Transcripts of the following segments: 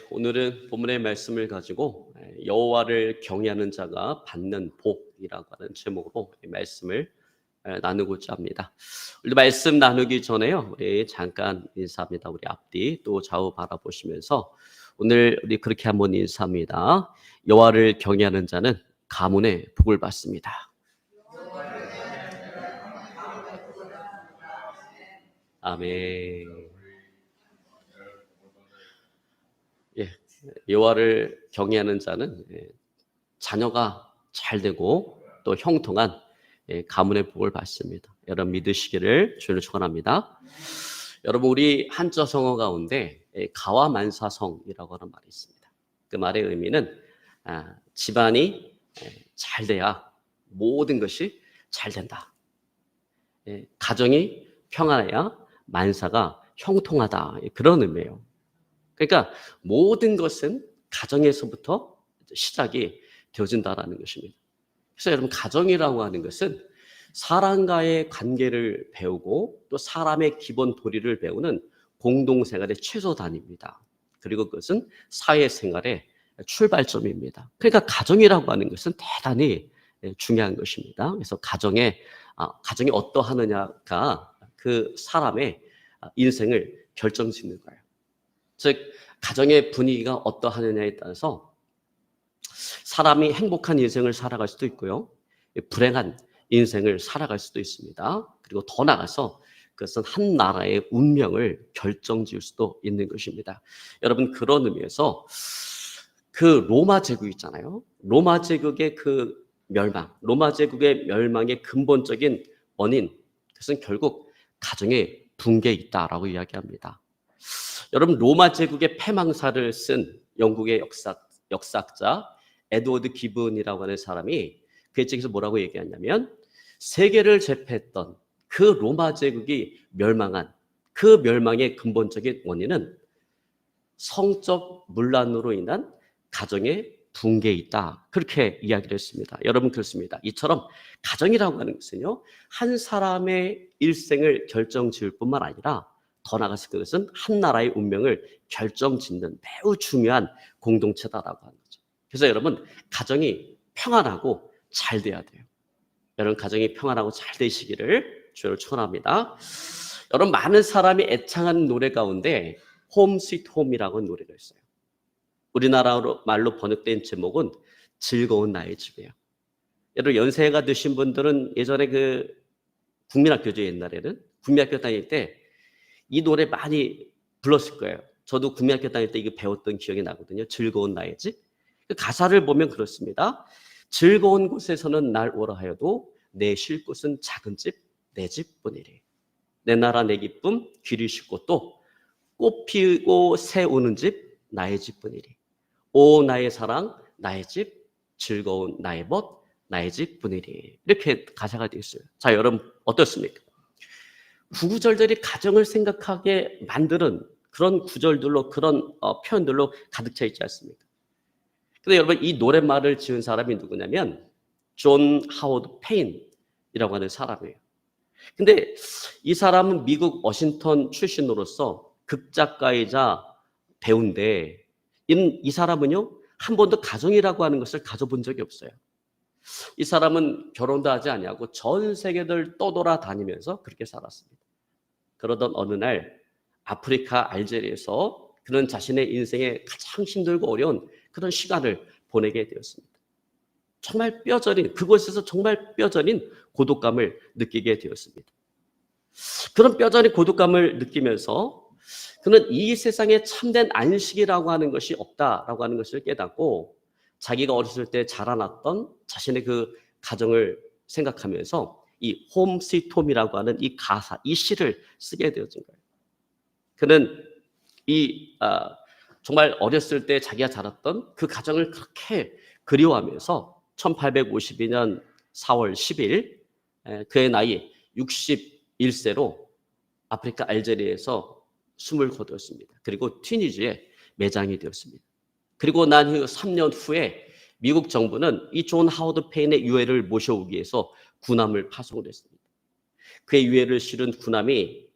오늘은 본문의 말씀을 가지고 여호와를 경외하는 자가 받는 복이라고 하는 제목으로 이 말씀을 나누고자 합니다. 우리 말씀 나누기 전에요, 우리 잠깐 인사합니다. 우리 앞뒤 또 좌우 바라보시면서 오늘 우리 그렇게 한번 인사합니다. 여호와를 경외하는 자는 가문의 복을 받습니다. 아멘. 여호와를 경외하는 자는 자녀가 잘 되고 또 형통한 가문의 복을 받습니다. 여러분 믿으시기를 주를 축원합니다. 여러분 우리 한자 성어 가운데 가와만사성이라고 하는 말이 있습니다. 그 말의 의미는 집안이 잘 돼야 모든 것이 잘 된다. 가정이 평안해야 만사가 형통하다. 그런 의미예요. 그러니까 모든 것은 가정에서부터 시작이 되어진다라는 것입니다. 그래서 여러분 가정이라고 하는 것은 사람과의 관계를 배우고 또 사람의 기본 도리를 배우는 공동생활의 최소단입니다. 그리고 그것은 사회생활의 출발점입니다. 그러니까 가정이라고 하는 것은 대단히 중요한 것입니다. 그래서 가정이 어떠하느냐가 그 사람의 인생을 결정짓는 거예요. 즉 가정의 분위기가 어떠하느냐에 따라서 사람이 행복한 인생을 살아갈 수도 있고요, 불행한 인생을 살아갈 수도 있습니다. 그리고 더 나아가서 그것은 한 나라의 운명을 결정지을 수도 있는 것입니다. 여러분 그런 의미에서 그 로마 제국 있잖아요. 로마 제국의 그 멸망, 로마 제국의 멸망의 근본적인 원인, 그것은 결국 가정의 붕괴에 있다라고 이야기합니다. 여러분 로마 제국의 패망사를 쓴 영국의 역사학자 에드워드 기븐이라고 하는 사람이 그의 책에서 뭐라고 얘기하냐면 세계를 제패했던 그 로마 제국이 멸망한 그 멸망의 근본적인 원인은 성적 문란으로 인한 가정의 붕괴에 있다. 그렇게 이야기를 했습니다. 여러분 그렇습니다. 이처럼 가정이라고 하는 것은요, 한 사람의 일생을 결정지을 뿐만 아니라 더 나아가서 그것은 한 나라의 운명을 결정짓는 매우 중요한 공동체다라고 하는 거죠. 그래서 여러분 가정이 평안하고 잘 돼야 돼요. 여러분 가정이 평안하고 잘 되시기를 주를 축원합니다. 여러분 많은 사람이 애창하는 노래 가운데 홈 스위트 홈이라고 하는 노래가 있어요. 우리나라 말로 번역된 제목은 즐거운 나의 집이에요. 여러분 연세가 드신 분들은 예전에 그 국민학교죠. 옛날에는 국민학교 다닐 때 이 노래 많이 불렀을 거예요. 저도 국민학교 다닐 때 이거 배웠던 기억이 나거든요. 즐거운 나의 집. 그 가사를 보면 그렇습니다. 즐거운 곳에서는 날 오라 하여도 내 쉴 곳은 작은 집, 내 집뿐이리. 내 나라 내 기쁨 귀리 싣고 또 꽃 피우고 새 우는 집 나의 집뿐이리. 오 나의 사랑 나의 집, 즐거운 나의 벗 나의 집뿐이리. 이렇게 가사가 되어 있어요. 자 여러분 어떻습니까? 구구절절이 가정을 생각하게 만드는 그런 구절들로 그런 표현들로 가득 차 있지 않습니까? 근데 여러분 이 노랫말을 지은 사람이 누구냐면 존 하워드 페인이라고 하는 사람이에요. 근데 이 사람은 미국 워싱턴 출신으로서 극작가이자 배우인데 이 사람은요 한 번도 가정이라고 하는 것을 가져본 적이 없어요. 이 사람은 결혼도 하지 않냐고 전 세계를 떠돌아다니면서 그렇게 살았습니다. 그러던 어느 날 아프리카 알제리에서 그는 자신의 인생에 가장 힘들고 어려운 그런 시간을 보내게 되었습니다. 정말 뼈저린 그곳에서 정말 뼈저린 고독감을 느끼게 되었습니다. 그런 뼈저린 고독감을 느끼면서 그는 이 세상에 참된 안식이라고 하는 것이 없다라고 하는 것을 깨닫고 자기가 어렸을 때 자라났던 자신의 그 가정을 생각하면서 이 홈 스위트 홈이라고 하는 이 가사, 이 시를 쓰게 되어진 거예요. 그는 정말 어렸을 때 자기가 자랐던 그 가정을 그렇게 그리워하면서 1852년 4월 10일 그의 나이 61세로 아프리카 알제리에서 숨을 거두었습니다. 그리고 튀니지에 매장이 되었습니다. 그리고 난 후 3년 후에 미국 정부는 이 존 하워드 페인의 유해를 모셔오기 위해서 군함을 파송을 했습니다. 그의 유해를 실은 군함이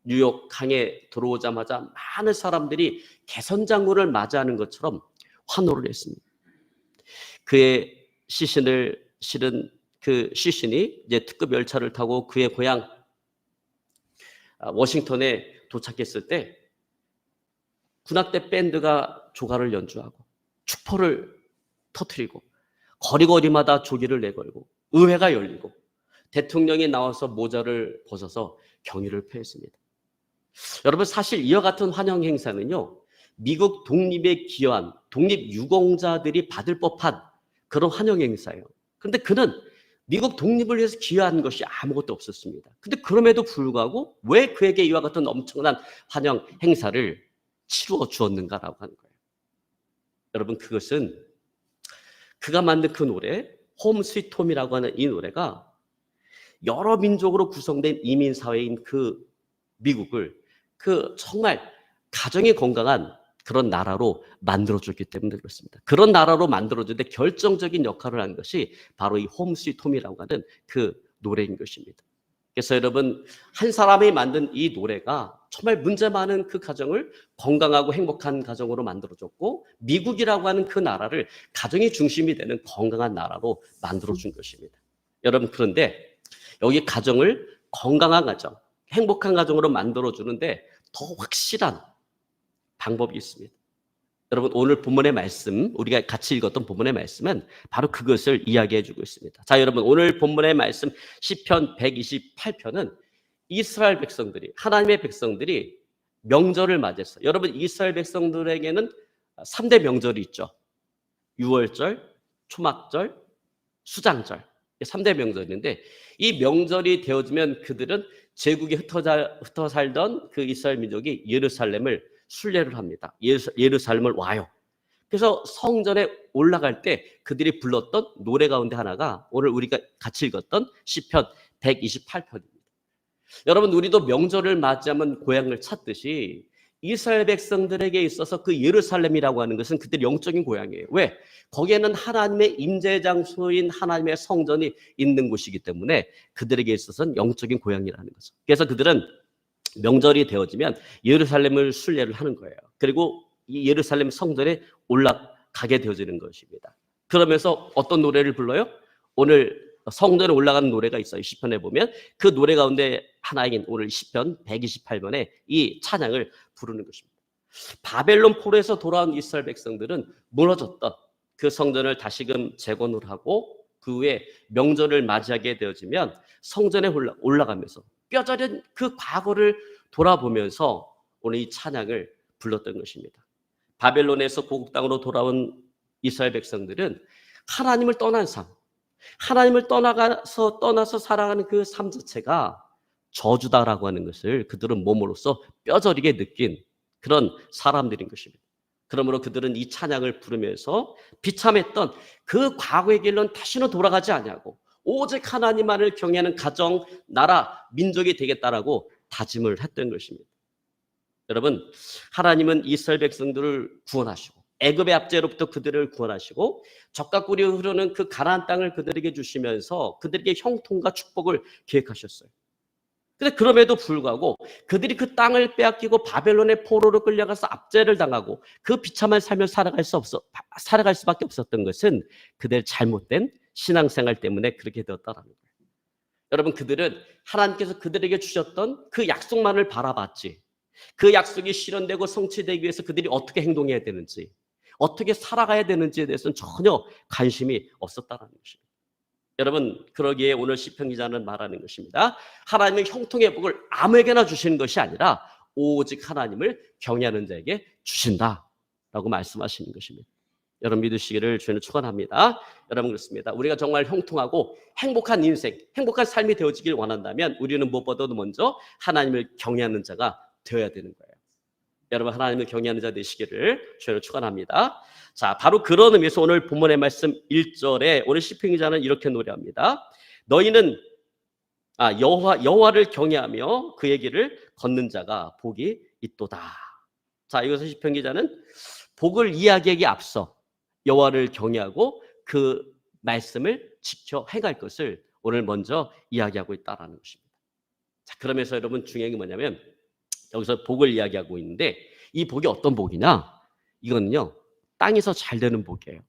뉴욕 강에 들어오자마자 많은 사람들이 개선장군을 맞이하는 것처럼 환호를 했습니다. 그의 시신을 실은 그 시신이 이제 특급 열차를 타고 그의 고향 워싱턴에 도착했을 때 군악대 밴드가 조가를 연주하고 축포를 터뜨리고 거리거리마다 조기를 내걸고 의회가 열리고 대통령이 나와서 모자를 벗어서 경의를 표했습니다. 여러분, 사실 이와 같은 환영 행사는요, 미국 독립에 기여한 독립유공자들이 받을 법한 그런 환영 행사예요. 그런데 그는 미국 독립을 위해서 기여한 것이 아무것도 없었습니다. 근데 그럼에도 불구하고 왜 그에게 이와 같은 엄청난 환영 행사를 치루어 주었는가라고 하는 거예요. 여러분, 그것은 그가 만든 그 노래, 홈 스위트 홈이라고 하는 이 노래가 여러 민족으로 구성된 이민사회인 그 미국을 그 정말 가정이 건강한 그런 나라로 만들어줬기 때문에 그렇습니다. 그런 나라로 만들어주는데 결정적인 역할을 한 것이 바로 이 홈 스위트 홈이라고 하는 그 노래인 것입니다. 그래서 여러분, 한 사람이 만든 이 노래가 정말 문제 많은 그 가정을 건강하고 행복한 가정으로 만들어줬고, 미국이라고 하는 그 나라를 가정이 중심이 되는 건강한 나라로 만들어준 것입니다. 여러분, 그런데 여기 가정을 건강한 가정, 행복한 가정으로 만들어주는데 더 확실한 방법이 있습니다. 여러분, 오늘 본문의 말씀, 우리가 같이 읽었던 본문의 말씀은 바로 그것을 이야기해 주고 있습니다. 자, 여러분, 오늘 본문의 말씀 시편 128편은 이스라엘 백성들이, 하나님의 백성들이 명절을 맞이했어요. 여러분, 이스라엘 백성들에게는 3대 명절이 있죠. 유월절, 초막절, 수장절. 3대 명절인데 이 명절이 되어지면 그들은 제국에 흩어 살던 그 이스라엘 민족이 예루살렘을 순례를 합니다. 예루살렘을 와요. 그래서 성전에 올라갈 때 그들이 불렀던 노래 가운데 하나가 오늘 우리가 같이 읽었던 시편 128편입니다. 여러분, 우리도 명절을 맞이하면 고향을 찾듯이 이스라엘 백성들에게 있어서 그 예루살렘이라고 하는 것은 그들의 영적인 고향이에요. 왜? 거기에는 하나님의 임재 장소인 하나님의 성전이 있는 곳이기 때문에 그들에게 있어서는 영적인 고향이라는 거죠. 그래서 그들은 명절이 되어지면 예루살렘을 순례를 하는 거예요. 그리고 이 예루살렘 성전에 올라가게 되어지는 것입니다. 그러면서 어떤 노래를 불러요? 오늘 성전에 올라가는 노래가 있어요. 시편에 보면 그 노래 가운데 하나인 오늘 시편 128번에 이 찬양을 부르는 것입니다. 바벨론 포로에서 돌아온 이스라엘 백성들은 무너졌던 그 성전을 다시금 재건을 하고 그 후에 명절을 맞이하게 되어지면 성전에 올라가면서 뼈저린 그 과거를 돌아보면서 오늘 이 찬양을 불렀던 것입니다. 바벨론에서 고국 땅으로 돌아온 이스라엘 백성들은 하나님을 떠난 삶, 하나님을 떠나서 살아가는 그 삶 자체가 저주다라고 하는 것을 그들은 몸으로써 뼈저리게 느낀 그런 사람들인 것입니다. 그러므로 그들은 이 찬양을 부르면서 비참했던 그 과거의 길로는 다시는 돌아가지 아니하고 오직 하나님만을 경외하는 가정, 나라, 민족이 되겠다라고 다짐을 했던 것입니다. 여러분, 하나님은 이스라엘 백성들을 구원하시고 애굽의 압제로부터 그들을 구원하시고 적과 꿀이 흐르는 그 가나안 땅을 그들에게 주시면서 그들에게 형통과 축복을 계획하셨어요. 근데 그럼에도 불구하고 그들이 그 땅을 빼앗기고 바벨론의 포로로 끌려가서 압제를 당하고 그 비참한 삶을 살아갈 수밖에 없었던 것은 그들의 잘못된 신앙생활 때문에 그렇게 되었다라는 거예요. 여러분, 그들은 하나님께서 그들에게 주셨던 그 약속만을 바라봤지, 그 약속이 실현되고 성취되기 위해서 그들이 어떻게 행동해야 되는지, 어떻게 살아가야 되는지에 대해서는 전혀 관심이 없었다는 것입니다. 여러분, 그러기에 오늘 시편 기자는 말하는 것입니다. 하나님은 형통의 복을 아무에게나 주시는 것이 아니라 오직 하나님을 경외하는 자에게 주신다라고 말씀하시는 것입니다. 여러분, 믿으시기를 주님은 축원합니다. 여러분, 그렇습니다. 우리가 정말 형통하고 행복한 인생, 행복한 삶이 되어지길 원한다면 우리는 무엇보다도 먼저 하나님을 경외하는 자가 되어야 되는 거예요. 여러분, 하나님을 경외하는 자 되시기를 주님을 축원합니다. 자, 바로 그런 의미에서 오늘 본문의 말씀 1절에 오늘 시편 기자는 이렇게 노래합니다. 너희는 여호와를 경외하며 그의 길을 걷는 자가 복이 있도다. 자, 이것을 시편 기자는 복을 이야기하기에 앞서 여호와를 경외하고 그 말씀을 지켜 행할 것을 오늘 먼저 이야기하고 있다라는 것입니다. 자, 그러면서 여러분 중요한 게 뭐냐면 여기서 복을 이야기하고 있는데 이 복이 어떤 복이냐? 이거는요. 땅에서 잘 되는 복이에요.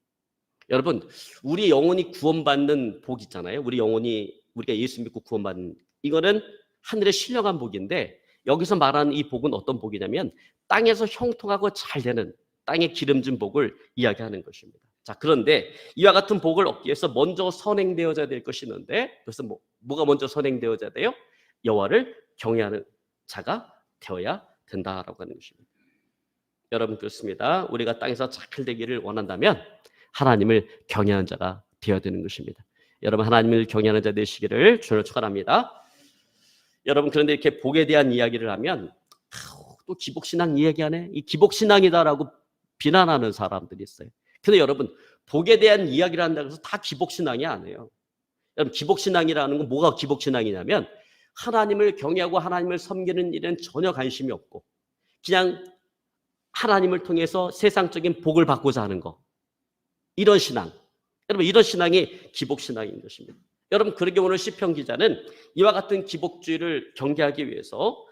여러분, 우리 영혼이 구원받는 복 있잖아요. 우리가 예수 믿고 구원받는 이거는 하늘에 신령한 복인데 여기서 말하는 이 복은 어떤 복이냐면 땅에서 형통하고 잘 되는 땅에 기름진 복을 이야기하는 것입니다. 자, 그런데 이와 같은 복을 얻기 위해서 먼저 선행되어져야 될 것이 있는데 그래서 뭐가 먼저 선행되어져야 돼요? 여호와를 경외하는 자가 되어야 된다라고 하는 것입니다. 여러분 그렇습니다. 우리가 땅에서 잘 되기를 원한다면 하나님을 경외하는 자가 되어야 되는 것입니다. 여러분 하나님을 경외하는 자 되시기를 주로 축원합니다. 여러분 그런데 이렇게 복에 대한 이야기를 하면 또 기복신앙 이야기하네. 이 기복신앙이다라고 비난하는 사람들이 있어요. 근데 여러분 복에 대한 이야기를 한다고 해서 다 기복신앙이 아니에요. 여러분 기복신앙이라는 건 뭐가 기복신앙이냐면 하나님을 경외하고 하나님을 섬기는 일은 전혀 관심이 없고 그냥 하나님을 통해서 세상적인 복을 받고자 하는 거. 이런 신앙. 여러분 이런 신앙이 기복신앙인 것입니다. 여러분 그러게 오늘 시편 기자는 이와 같은 기복주의를 경계하기 위해서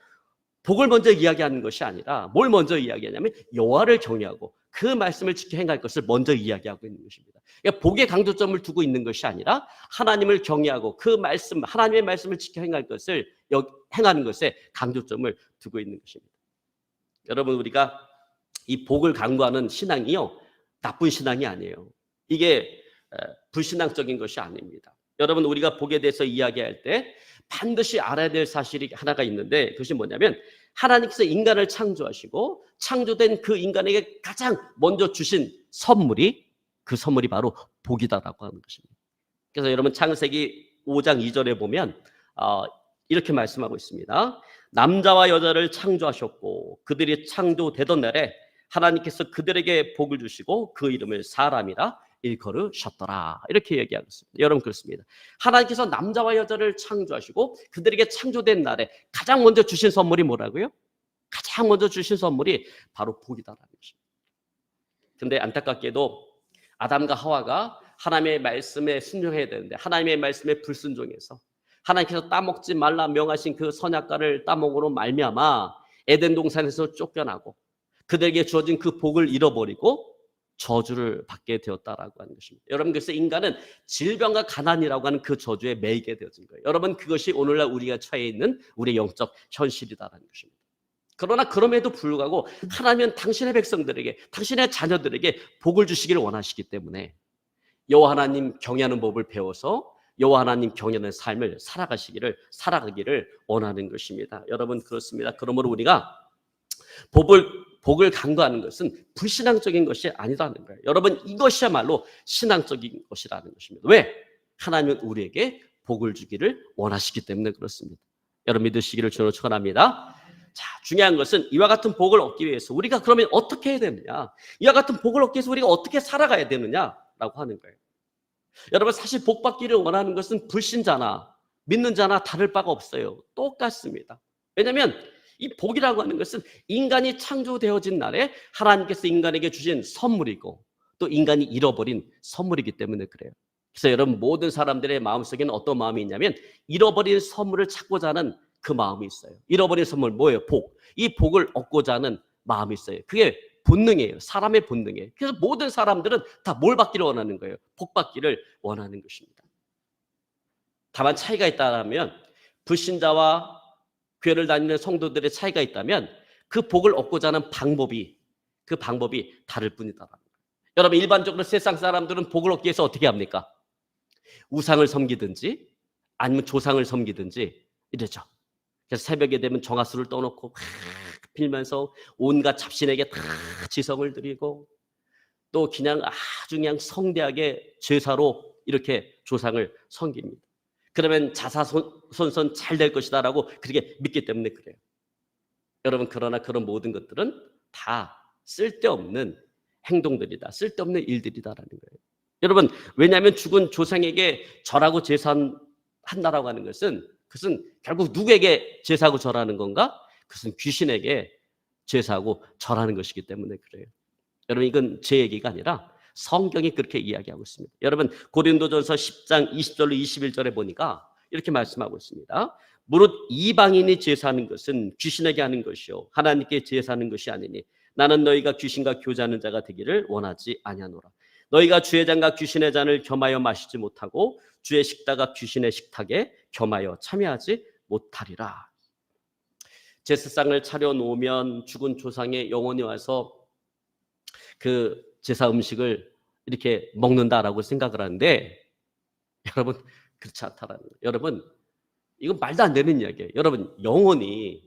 복을 먼저 이야기하는 것이 아니라 뭘 먼저 이야기하냐면 여호와를 경외하고 그 말씀을 지켜 행할 것을 먼저 이야기하고 있는 것입니다. 그러니까 복에 강조점을 두고 있는 것이 아니라 하나님을 경외하고 그 말씀, 하나님의 말씀을 지켜 행할 것을 행하는 것에 강조점을 두고 있는 것입니다. 여러분 우리가 이 복을 강구하는 신앙이요 나쁜 신앙이 아니에요. 이게 불신앙적인 것이 아닙니다. 여러분 우리가 복에 대해서 이야기할 때 반드시 알아야 될 사실이 하나가 있는데 그것이 뭐냐면 하나님께서 인간을 창조하시고 창조된 그 인간에게 가장 먼저 주신 선물이 그 선물이 바로 복이다라고 하는 것입니다. 그래서 여러분 창세기 5장 2절에 보면 이렇게 말씀하고 있습니다. 남자와 여자를 창조하셨고 그들이 창조되던 날에 하나님께서 그들에게 복을 주시고 그 이름을 사람이라 일컬으셨더라. 이렇게 얘기하고 있습니다. 여러분 그렇습니다. 하나님께서 남자와 여자를 창조하시고 그들에게 창조된 날에 가장 먼저 주신 선물이 뭐라고요? 가장 먼저 주신 선물이 바로 복이다라는 것입니다. 근데 안타깝게도 아담과 하와가 하나님의 말씀에 순종해야 되는데 하나님의 말씀에 불순종해서 하나님께서 따먹지 말라 명하신 그 선악과를 따먹으로 말미암아 에덴 동산에서 쫓겨나고 그들에게 주어진 그 복을 잃어버리고 저주를 받게 되었다라고 하는 것입니다. 여러분 그래서 인간은 질병과 가난이라고 하는 그 저주에 매이게 되어진 거예요. 여러분 그것이 오늘날 우리가 처해 있는 우리의 영적 현실이다라는 것입니다. 그러나 그럼에도 불구하고 하나님은 당신의 백성들에게 당신의 자녀들에게 복을 주시기를 원하시기 때문에 여호와 하나님 경외하는 법을 배워서 여호와 하나님 경외하는 삶을 살아가기를 원하는 것입니다. 여러분 그렇습니다. 그러므로 우리가 복을 간구하는 것은 불신앙적인 것이 아니라는 거예요. 여러분 이것이야말로 신앙적인 것이라는 것입니다. 왜? 하나님은 우리에게 복을 주기를 원하시기 때문에 그렇습니다. 여러분 믿으시기를 주로 축원합니다. 자, 중요한 것은 이와 같은 복을 얻기 위해서 우리가 그러면 어떻게 해야 되느냐? 이와 같은 복을 얻기 위해서 우리가 어떻게 살아가야 되느냐라고 하는 거예요. 여러분 사실 복 받기를 원하는 것은 불신자나 믿는 자나 다를 바가 없어요. 똑같습니다. 왜냐하면 이 복이라고 하는 것은 인간이 창조되어진 날에 하나님께서 인간에게 주신 선물이고 또 인간이 잃어버린 선물이기 때문에 그래요. 그래서 여러분 모든 사람들의 마음속에는 어떤 마음이 있냐면 잃어버린 선물을 찾고자 하는 그 마음이 있어요. 잃어버린 선물 뭐예요? 복. 이 복을 얻고자 하는 마음이 있어요. 그게 본능이에요. 사람의 본능이에요. 그래서 모든 사람들은 다 뭘 받기를 원하는 거예요? 복 받기를 원하는 것입니다. 다만 차이가 있다면 불신자와 교회를 다니는 성도들의 차이가 있다면 그 복을 얻고자 하는 방법이 다를 뿐이다. 여러분 일반적으로 세상 사람들은 복을 얻기 위해서 어떻게 합니까? 우상을 섬기든지 아니면 조상을 섬기든지 이러죠. 그래서 새벽에 되면 정화수를 떠놓고 빌면서 온갖 잡신에게 다 지성을 드리고 또 아주 그냥 성대하게 제사로 이렇게 조상을 섬깁니다. 그러면 자사손손 잘 될 것이다라고 그렇게 믿기 때문에 그래요. 여러분 그러나 그런 모든 것들은 다 쓸데없는 행동들이다. 쓸데없는 일들이다라는 거예요. 여러분 왜냐하면 죽은 조상에게 절하고 제사한다라고 하는 것은 그것은 결국 누구에게 제사하고 절하는 건가? 그것은 귀신에게 제사하고 절하는 것이기 때문에 그래요. 여러분 이건 제 얘기가 아니라 성경이 그렇게 이야기하고 있습니다. 여러분 고린도전서 10장 20절로 21절에 보니까 이렇게 말씀하고 있습니다. 무릇 이방인이 제사하는 것은 귀신에게 하는 것이요 하나님께 제사하는 것이 아니니 나는 너희가 귀신과 교제하는 자가 되기를 원하지 아니하노라. 너희가 주의 잔과 귀신의 잔을 겸하여 마시지 못하고 주의 식탁과 귀신의 식탁에 겸하여 참여하지 못하리라. 제사상을 차려놓으면 죽은 조상의 영혼이 와서 그 제사 음식을 이렇게 먹는다라고 생각을 하는데, 여러분 그렇지 않다라는 거예요. 여러분 이건 말도 안 되는 이야기예요. 여러분 영혼이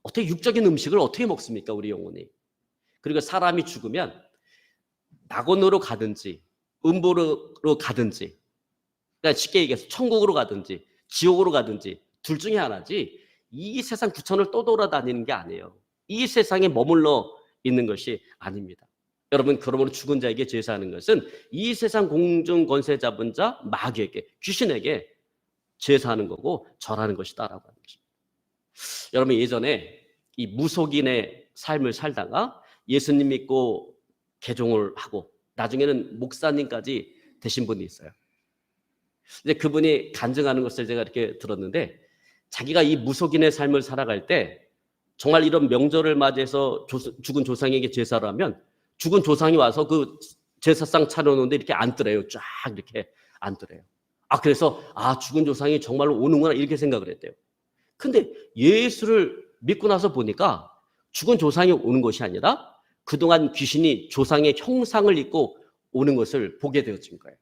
어떻게 육적인 음식을 어떻게 먹습니까? 우리 영혼이. 그리고 사람이 죽으면 낙원으로 가든지 음부로 가든지, 그러니까 쉽게 얘기해서 천국으로 가든지 지옥으로 가든지 둘 중에 하나지, 이 세상 구천을 떠돌아다니는 게 아니에요. 이 세상에 머물러 있는 것이 아닙니다. 여러분 그러므로 죽은 자에게 제사하는 것은 이 세상 공중 권세 잡은 자 마귀에게, 귀신에게 제사하는 거고 절하는 것이다라고 하는 것입니다. 여러분 예전에 이 무속인의 삶을 살다가 예수님 믿고 개종을 하고 나중에는 목사님까지 되신 분이 있어요. 근데 그분이 간증하는 것을 제가 이렇게 들었는데, 자기가 이 무속인의 삶을 살아갈 때 정말 이런 명절을 맞이해서 죽은 조상에게 제사를 하면 죽은 조상이 와서 그 제사상 차려놓는데 이렇게 앉더래요. 쫙 이렇게 앉더래요. 그래서 죽은 조상이 정말로 오는구나 이렇게 생각을 했대요. 근데 예수를 믿고 나서 보니까 죽은 조상이 오는 것이 아니라 그동안 귀신이 조상의 형상을 입고 오는 것을 보게 되어진 거예요.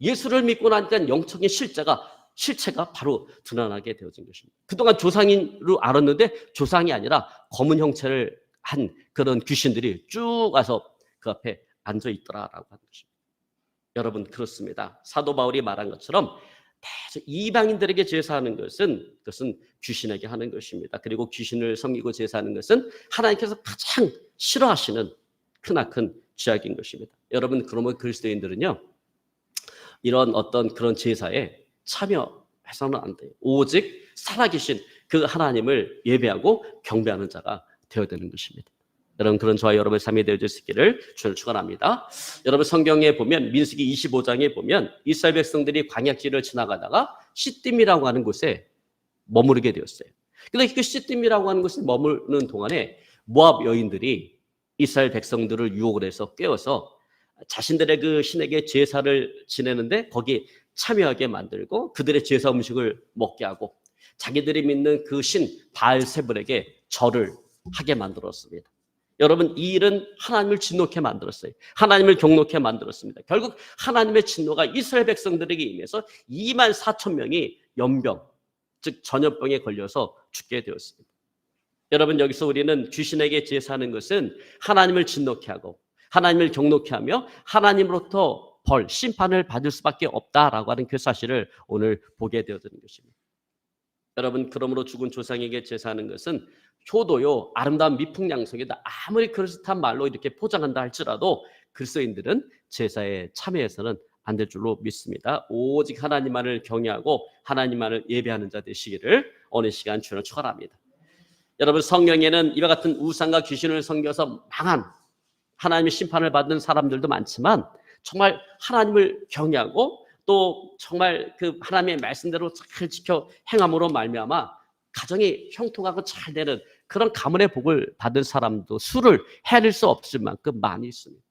예수를 믿고 나니까 영적인 실체가 바로 드러나게 되어진 것입니다. 그동안 조상으로 알았는데 조상이 아니라 검은 형체를 한 그런 귀신들이 쭉 와서 그 앞에 앉아 있더라라고 하는 것입니다. 여러분 그렇습니다. 사도 바울이 말한 것처럼 이방인들에게 제사하는 것은 그것은 귀신에게 하는 것입니다. 그리고 귀신을 섬기고 제사하는 것은 하나님께서 가장 싫어하시는 크나큰 죄악인 것입니다. 여러분 그러면 그리스도인들은요 이런 어떤 그런 제사에 참여해서는 안 돼요. 오직 살아계신 그 하나님을 예배하고 경배하는 자가 되어야 되는 것입니다. 여러분 그런 저와 여러분의 삶이 되어질 수 있기를 주를 축원합니다. 여러분 성경에 보면 민수기 25장에 보면 이스라엘 백성들이 광야길을 지나가다가 시딤이라고 하는 곳에 머무르게 되었어요. 그런데 그 시딤이라고 하는 곳에 머무르는 동안에 모압 여인들이 이스라엘 백성들을 유혹을 해서 깨워서 자신들의 그 신에게 제사를 지내는데 거기 참여하게 만들고 그들의 제사 음식을 먹게 하고 자기들이 믿는 그 신 바알세불에게 절을 하게 만들었습니다. 여러분 이 일은 하나님을 진노케 만들었어요. 하나님을 경노케 만들었습니다. 결국 하나님의 진노가 이스라엘 백성들에게 임해서 24,000명이 연병, 즉 전염병에 걸려서 죽게 되었습니다. 여러분 여기서 우리는 귀신에게 제사하는 것은 하나님을 진노케 하고 하나님을 경노케 하며 하나님으로부터 벌, 심판을 받을 수밖에 없다라고 하는 그 사실을 오늘 보게 되어지는 것입니다. 여러분 그러므로 죽은 조상에게 제사하는 것은 효도요 아름다운 미풍양속이다. 아무리 그럴듯한 말로 이렇게 포장한다 할지라도 그리스도인들은 제사에 참여해서는 안 될 줄로 믿습니다. 오직 하나님만을 경외하고 하나님만을 예배하는 자 되시기를 어느 시간 주를 축원합니다. 여러분 성경에는 이와 같은 우상과 귀신을 섬겨서 망한 하나님의 심판을 받는 사람들도 많지만 정말 하나님을 경외하고 또 정말 그 하나님의 말씀대로 잘 지켜 행함으로 말미암아 가정이 형통하고 잘 되는 그런 가문의 복을 받은 사람도 수를 헤아릴 수 없을 만큼 많이 있습니다.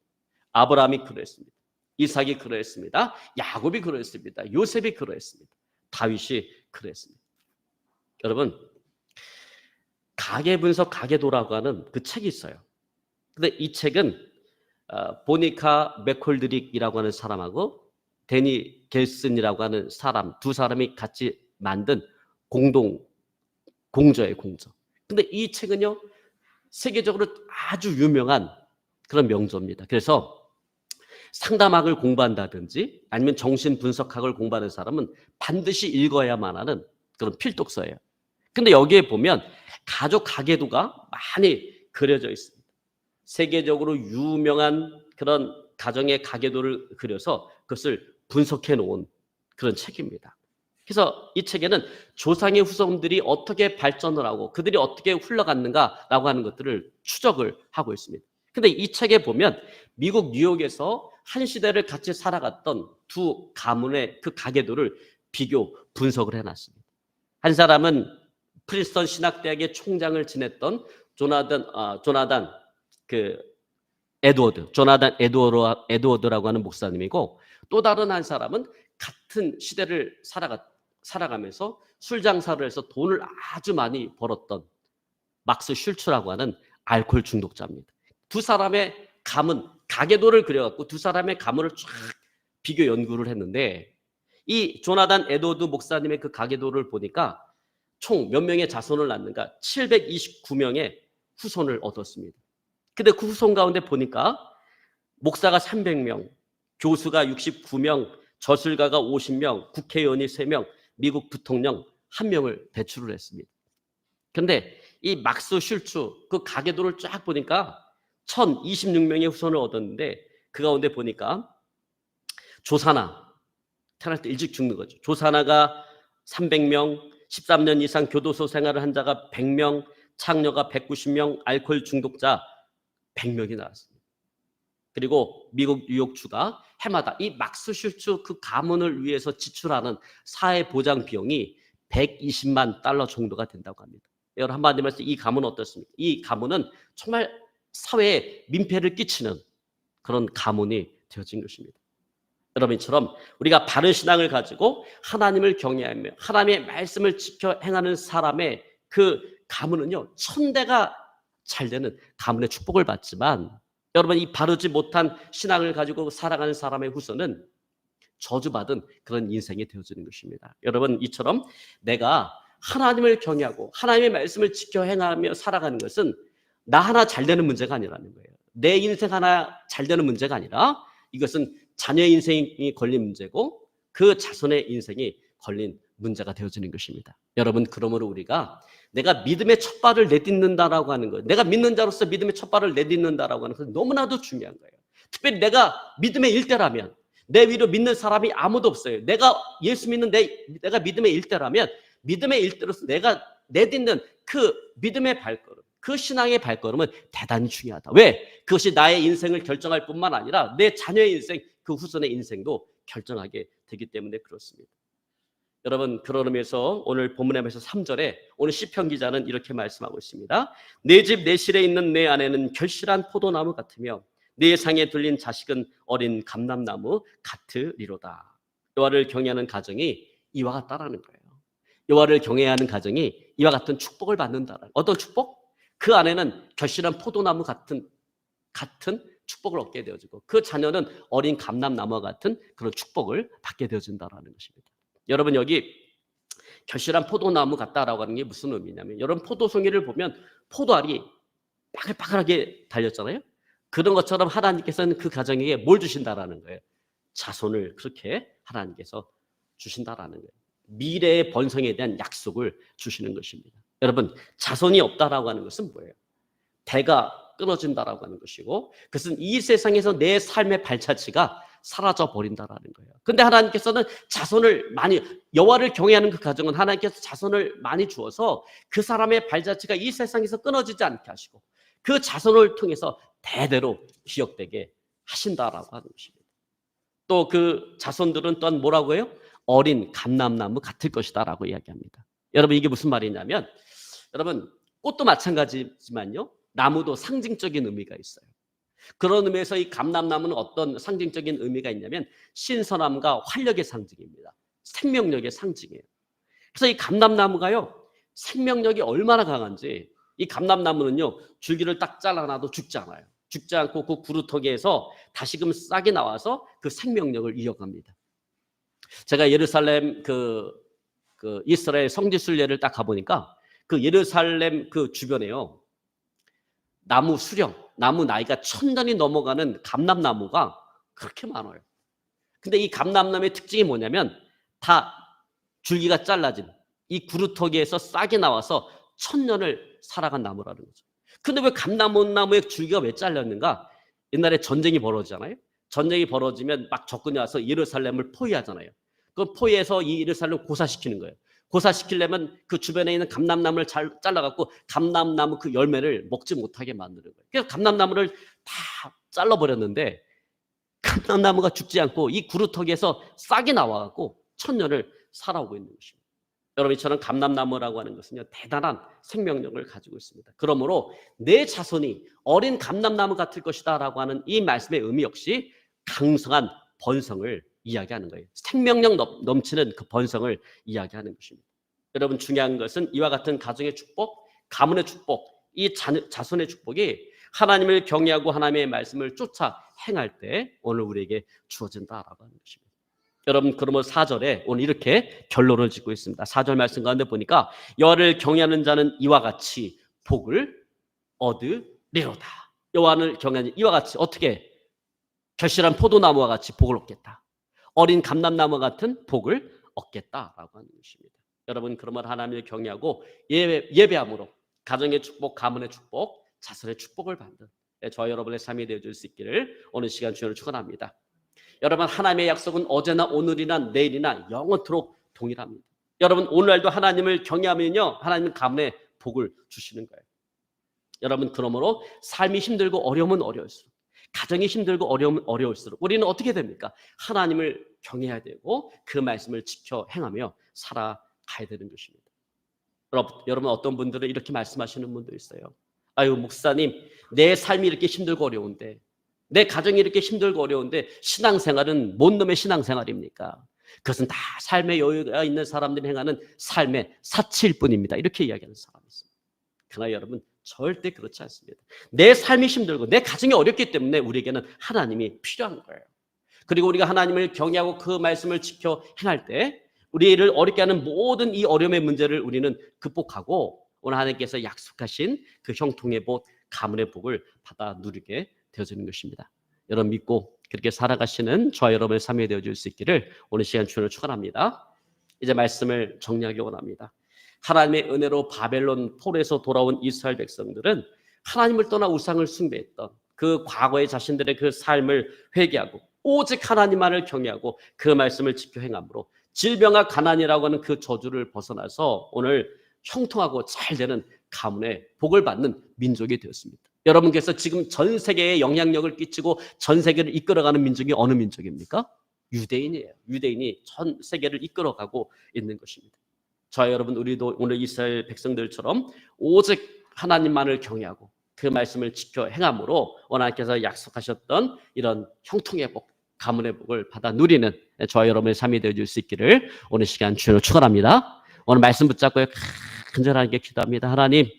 아브라함이 그러했습니다. 이삭이 그러했습니다. 야곱이 그러했습니다. 요셉이 그러했습니다. 다윗이 그러했습니다. 여러분 가계분석 가계도라고 하는 그 책이 있어요. 근데 이 책은 보니카 맥콜드릭이라고 하는 사람하고 데니 겔슨이라고 하는 사람 두 사람이 같이 만든 공저예요, 공저. 근데 이 책은요 세계적으로 아주 유명한 그런 명저입니다. 그래서 상담학을 공부한다든지 아니면 정신분석학을 공부하는 사람은 반드시 읽어야만 하는 그런 필독서예요. 근데 여기에 보면 가족 가계도가 많이 그려져 있습니다. 세계적으로 유명한 그런 가정의 가계도를 그려서 그것을 분석해 놓은 그런 책입니다. 그래서 이 책에는 조상의 후손들이 어떻게 발전을 하고 그들이 어떻게 흘러갔는가라고 하는 것들을 추적을 하고 있습니다. 근데 이 책에 보면 미국 뉴욕에서 한 시대를 같이 살아갔던 두 가문의 그 가계도를 비교 분석을 해놨습니다. 한 사람은 프린스턴 신학대학의 총장을 지냈던 조나단 에드워드라고 하는 목사님이고, 또 다른 한 사람은 같은 시대를 살아가면서 술 장사를 해서 돈을 아주 많이 벌었던 막스 슐츠라고 하는 알코올 중독자입니다. 두 사람의 가문, 가계도를 그려갖고 두 사람의 가문을 쫙 비교 연구를 했는데, 이 조나단 에드워드 목사님의 그 가계도를 보니까 총 몇 명의 자손을 낳는가? 729명의 후손을 얻었습니다. 근데 그 후손 가운데 보니까 목사가 300명, 교수가 69명, 저술가가 50명, 국회의원이 3명, 미국 부통령 1명을 배출을 했습니다. 근데 이 막스 슐츠 그 가계도를 쫙 보니까 1026명의 후손을 얻었는데, 그 가운데 보니까 조사나, 태어날 때 일찍 죽는 거죠. 조사나가 300명, 13년 이상 교도소 생활을 한 자가 100명, 창녀가 190명, 알코올 중독자 100명이 나왔습니다. 그리고 미국 뉴욕주가 해마다 이 막스 슐츠 그 가문을 위해서 지출하는 사회보장 비용이 120만 달러 정도가 된다고 합니다. 여러분, 한마디로 말해서 이 가문은 어떻습니까? 이 가문은 정말 사회에 민폐를 끼치는 그런 가문이 되어진 것입니다. 여러분처럼 우리가 바른 신앙을 가지고 하나님을 경외하며 하나님의 말씀을 지켜 행하는 사람의 그 가문은요, 천대가 잘 되는 가문의 축복을 받지만, 여러분, 이 바르지 못한 신앙을 가지고 살아가는 사람의 후손은 저주받은 그런 인생이 되어지는 것입니다. 여러분, 이처럼 내가 하나님을 경외하고 하나님의 말씀을 지켜 행하며 살아가는 것은 나 하나 잘 되는 문제가 아니라는 거예요. 내 인생 하나 잘 되는 문제가 아니라 이것은 자녀의 인생이 걸린 문제고 그 자손의 인생이 걸린 문제가 되어지는 것입니다. 여러분, 그러므로 우리가 내가 믿음의 첫 발을 내딛는다라고 하는 것, 내가 믿는 자로서 믿음의 첫 발을 내딛는다라고 하는 것은 너무나도 중요한 거예요. 특별히 내가 믿음의 일대라면, 내 위로 믿는 사람이 아무도 없어요. 내가 예수 믿는 내가 믿음의 일대라면, 믿음의 일대로서 내가 내딛는 그 믿음의 발걸음, 그 신앙의 발걸음은 대단히 중요하다. 왜? 그것이 나의 인생을 결정할 뿐만 아니라 내 자녀의 인생, 그 후손의 인생도 결정하게 되기 때문에 그렇습니다. 여러분, 그런 의미에서 오늘 본문에서 3절에 오늘 시편 기자는 이렇게 말씀하고 있습니다. 내 집 내 실에 있는 내 아내는 결실한 포도나무 같으며 내 상에 둘린 자식은 어린 감람나무 같으리로다. 여호와를 경외하는 가정이 이와 같다라는 거예요. 여호와를 경외하는 가정이 이와 같은 축복을 받는다라는, 어떤 축복? 그 아내는 결실한 포도나무 같은 축복을 얻게 되어지고 그 자녀는 어린 감람나무와 같은 그런 축복을 받게 되어진다라는 것입니다. 여러분, 여기 결실한 포도나무 같다라고 하는 게 무슨 의미냐면, 여러분, 포도송이를 보면 포도알이 빠글빠글하게 달렸잖아요. 그런 것처럼 하나님께서는 그 가정에게 뭘 주신다라는 거예요? 자손을 그렇게 하나님께서 주신다라는 거예요. 미래의 번성에 대한 약속을 주시는 것입니다. 여러분, 자손이 없다라고 하는 것은 뭐예요? 대가 끊어진다라고 하는 것이고, 그것은 이 세상에서 내 삶의 발자취가 사라져 버린다라는 거예요. 근데 하나님께서는 자손을 많이, 여호와를 경외하는 그 가정은 하나님께서 자손을 많이 주어서 그 사람의 발자취가 이 세상에서 끊어지지 않게 하시고 그 자손을 통해서 대대로 기억되게 하신다라고 하는 것입니다. 또 그 자손들은 또한 뭐라고 해요? 어린 감람나무 같을 것이다라고 이야기합니다. 여러분, 이게 무슨 말이냐면, 여러분, 꽃도 마찬가지지만요, 나무도 상징적인 의미가 있어요. 그런 의미에서 이 감람나무는 어떤 상징적인 의미가 있냐면 신선함과 활력의 상징입니다. 생명력의 상징이에요. 그래서 이 감람나무가요, 생명력이 얼마나 강한지, 이 감람나무는요, 줄기를 딱 잘라놔도 죽지 않아요. 죽지 않고 그 구루터기에서 다시금 싹이 나와서 그 생명력을 이어갑니다. 제가 예루살렘 그 이스라엘 성지순례를 딱 가보니까 그 예루살렘 그 주변에요, 나무 수령, 나무 나이가 1000년이 넘어가는 감람나무가 그렇게 많아요. 근데 이 감람나무의 특징이 뭐냐면 다 줄기가 잘라진 이 구루터기에서 싹이 나와서 1000년을 살아간 나무라는 거죠. 근데 왜 감람나무의 줄기가 왜 잘렸는가? 옛날에 전쟁이 벌어지잖아요. 전쟁이 벌어지면 막 적군이 와서 예루살렘을 포위하잖아요. 그 포위해서 이 예루살렘을 고사시키는 거예요. 고사시키려면 그 주변에 있는 감람나무를 잘라갖고 감람나무 그 열매를 먹지 못하게 만드는 거예요. 그래서 감람나무를 다 잘라버렸는데 감람나무가 죽지 않고 이 구루터기에서 싹이 나와갖고 1000년을 살아오고 있는 것입니다. 여러분, 이처럼 감람나무라고 하는 것은요, 대단한 생명력을 가지고 있습니다. 그러므로 내 자손이 어린 감람나무 같을 것이다라고 하는 이 말씀의 의미 역시 강성한 번성을 이야기하는 거예요. 생명력 넘치는 그 번성을 이야기하는 것입니다. 여러분, 중요한 것은 이와 같은 가정의 축복, 가문의 축복, 이 자손의 축복이 하나님을 경외하고 하나님의 말씀을 쫓아 행할 때 오늘 우리에게 주어진다라고 하는 것입니다. 여러분, 그러면 4절에 오늘 이렇게 결론을 짓고 있습니다. 4절 말씀 가운데 보니까 여호와를 경외하는 자는 이와 같이 복을 얻으리로다. 여호와를 경외하는 이와 같이 어떻게? 결실한 포도나무와 같이 복을 얻겠다. 어린 감람나무 같은 복을 얻겠다라고 하는 것입니다. 여러분, 그러면 하나님을 경외하고 예배함으로 가정의 축복, 가문의 축복, 자손의 축복을 받는 저와 여러분의 삶이 되어줄 수 있기를 오늘 시간 주님을 축원합니다. 여러분, 하나님의 약속은 어제나 오늘이나 내일이나 영원토록 동일합니다. 여러분, 오늘날도 하나님을 경외하면요, 하나님은 가문의 복을 주시는 거예요. 여러분, 그러므로 삶이 힘들고 어려우면 어려울수록, 가정이 힘들고 어려우면 어려울수록 우리는 어떻게 됩니까? 하나님을 경외해야 되고 그 말씀을 지켜 행하며 살아가야 되는 것입니다. 여러분, 어떤 분들은 이렇게 말씀하시는 분도 있어요. 아유, 목사님, 내 삶이 이렇게 힘들고 어려운데, 내 가정이 이렇게 힘들고 어려운데 신앙생활은 뭔 놈의 신앙생활입니까? 그것은 다 삶의 여유가 있는 사람들이 행하는 삶의 사치일 뿐입니다. 이렇게 이야기하는 사람이 있습니다. 그러나 여러분, 절대 그렇지 않습니다. 내 삶이 힘들고 내 가정이 어렵기 때문에 우리에게는 하나님이 필요한 거예요. 그리고 우리가 하나님을 경외하고 그 말씀을 지켜 행할 때 우리를 어렵게 하는 모든 이 어려움의 문제를 우리는 극복하고 오늘 하나님께서 약속하신 그 형통의 복, 가문의 복을 받아 누리게 되어지는 것입니다. 여러분, 믿고 그렇게 살아가시는 저와 여러분의 삶이 되어질 수 있기를 오늘 시간 주님을 축원합니다. 이제 말씀을 정리하기 원합니다. 하나님의 은혜로 바벨론 포로에서 돌아온 이스라엘 백성들은 하나님을 떠나 우상을 숭배했던 그 과거의 자신들의 그 삶을 회개하고 오직 하나님만을 경외하고 그 말씀을 지켜 행함으로 질병과 가난이라고 하는 그 저주를 벗어나서 오늘 형통하고 잘 되는 가문의 복을 받는 민족이 되었습니다. 여러분께서 지금 전 세계에 영향력을 끼치고 전 세계를 이끌어가는 민족이 어느 민족입니까? 유대인이에요. 유대인이 전 세계를 이끌어가고 있는 것입니다. 저와 여러분, 우리도 오늘 이스라엘 백성들처럼 오직 하나님만을 경외하고 그 말씀을 지켜 행함으로 하나님께서 약속하셨던 이런 형통의 복, 가문의 복을 받아 누리는 저와 여러분의 삶이 되어줄 수 있기를 오늘 시간 주님으로 축원합니다. 오늘 말씀 붙잡고 간절하게 기도합니다. 하나님,